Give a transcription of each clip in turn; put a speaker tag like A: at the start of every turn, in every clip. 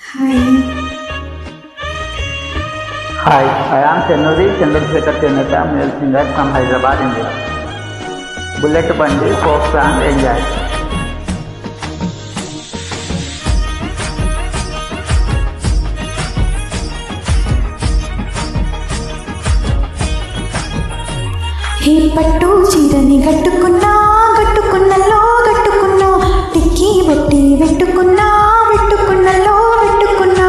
A: Hi, I am Chandrasekhar Chenata, male singer from Hyderabad, India. Bullet Bandi, folk song, enjoy.
B: హే పట్టు చీరని గట్టుకున్నా గట్టుకున్నలో గట్టుకున్నా టిక్కి బొట్టి వెట్టుకున్నలో వెట్టుకున్నా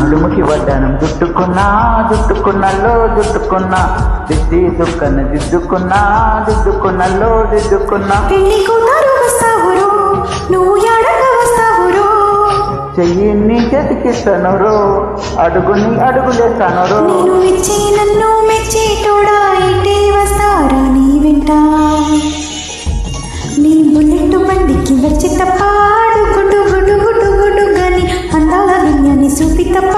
A: నడుముకి వడ్డానం జుట్టుకున్నలో జుట్టుకున్నా దిద్ది దుక్కన దిద్దుకున్నలో దిద్దుకున్నా
B: పెళ్లి కూతురు వస్తావురో నువ్వు ఎడక వస్తావురో
A: చెయ్యి నీ చేతికిస్తాను రో అడుగులేస్తాను రో
B: నేను మెచ్చి నన్ను మెచ్చేటోడా ఇటే వస్తారా నీ వెంట నీ బుల్లెట్ బండికి వచ్చి తప్ప గుడ్డు గుడ్డు గుడ్డు గుడ్డు గని అందాల దునియాని చూపి తప్ప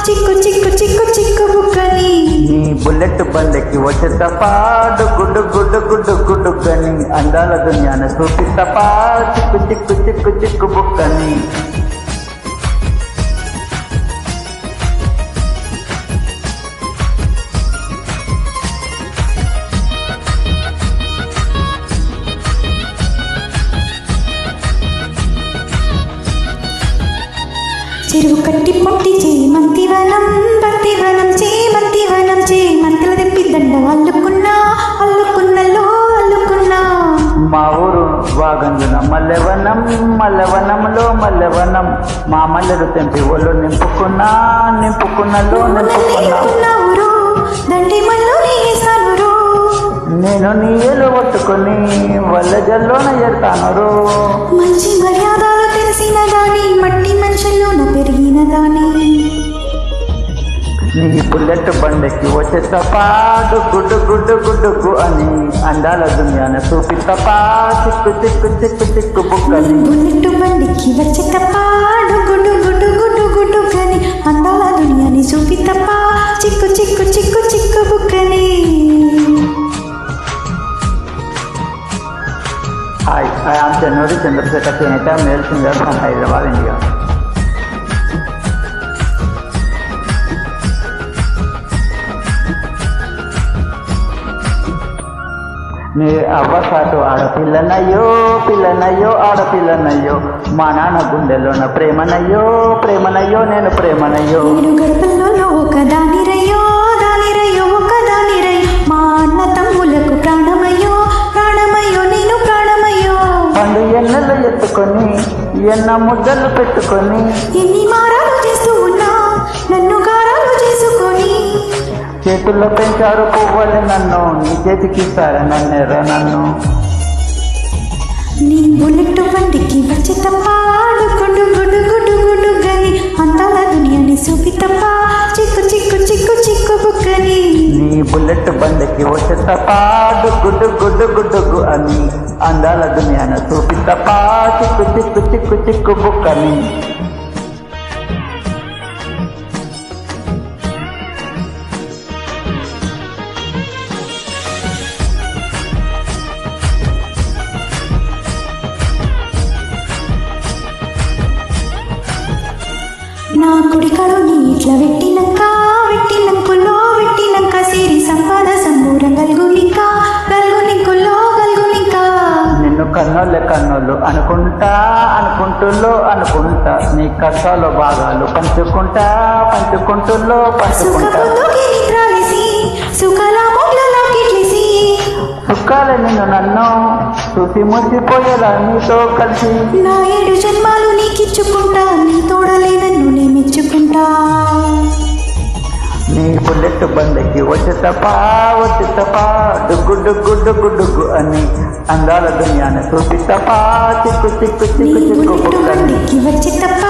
B: చిక్కు చిక్కు చిక్కు చిక్కు బుక్కని
A: నీ బుల్లెట్ బండికి వచ్చే తప్ప గుడ్డు గని అందాల దునియాన చూపి తప్ప చిక్కు బుక్కని
B: చెరువు కట్టి పొట్టి చేమంతివనం చేమంతులు తెప్పి దండ అల్లుకున్నా
A: మా ఊరు వాగంజున మల్లెవనంలో మా మల్లెలు తెంపి ఒళ్ళు నింపుకున్నలో
B: దండి మల్లో నేసాను
A: నేను నీ ఏలు పట్టుకొని వల్ల జల్లోన ఎడతాను
B: మంచి మర్యాదలు తెలిసిన దాని మట్టి మనుషుల్లోన పెరిగిన దాని
A: నీ బుల్లెట్ బండికి వచ్చే తప్ప గుడ్డు అని అందాల దునియాన చూపి తప్ప చిక్కు బుక్కని
B: బుల్లెట్ బండికి వచ్చే తప్ప గుడ్డు కానీ అందాల దునియాని చూపి తప్ప చిక్కు బుక్కని
A: Hi, I am Chandrasekhar Chenata, male singer from Hyderabad, India. నీ అవ్వసాటు ఆడపిల్లనయ్యో మా నాన్న గుండెలోన ప్రేమనయ్యో నేను ప్రేమనయ్యో
B: గడపల్లో ఒక దానిరయ్యో ఒక దానిరయ్యో మా అన్న తమ్ములకు ప్రాణమయ్యో నేను ప్రాణమయ్యో
A: పండు ఎన్నెలు ఎత్తుకొని ఎన్న ముద్దలు పెట్టుకొని
B: ఎన్ని మారాలు చేస్తూ ఉన్నా నన్ను గారాలు చేసుకొని
A: చేతుల్లో పెంచారు పువ్వులు నన్ను నీ చేతికి నన్ను
B: నీ బుల్లెట్ బండికి వచ్చి తప్ప గుడ్డు గని అందాల దునియాని చూపి తప్ప చిక్కు బుక్కని
A: నీ బుల్లెట్ బండికి వచ్చే తప్ప గుడ్డు అని అందాల దునియాన చూపి తప్ప చిక్కు బుక్కని
B: నా కుడికాడు నీ ఇట్లా పెట్టినాక సిరి సంపాద సంబూరం గల్గునికా
A: నిన్ను కన్నోళ్ళు అనుకుంటా నీ కష్టాలు భాగాలు పంచుకుంటా సుఖాలు నిన్ను నన్ను చూసి మురిసిపోయేలా నీతో కలిసి
B: నా 7 జన్మాలు నీకిచ్చుకుంటా నీ తోడలే నన్ను నే మెచ్చుకుంటా
A: నీ బుల్లెట్ బండికి వచ్చే తప్ప గుడ్డు అని అందాల దునియాన చూపి తప్ప చిక్కు
B: వచ్చే తప్ప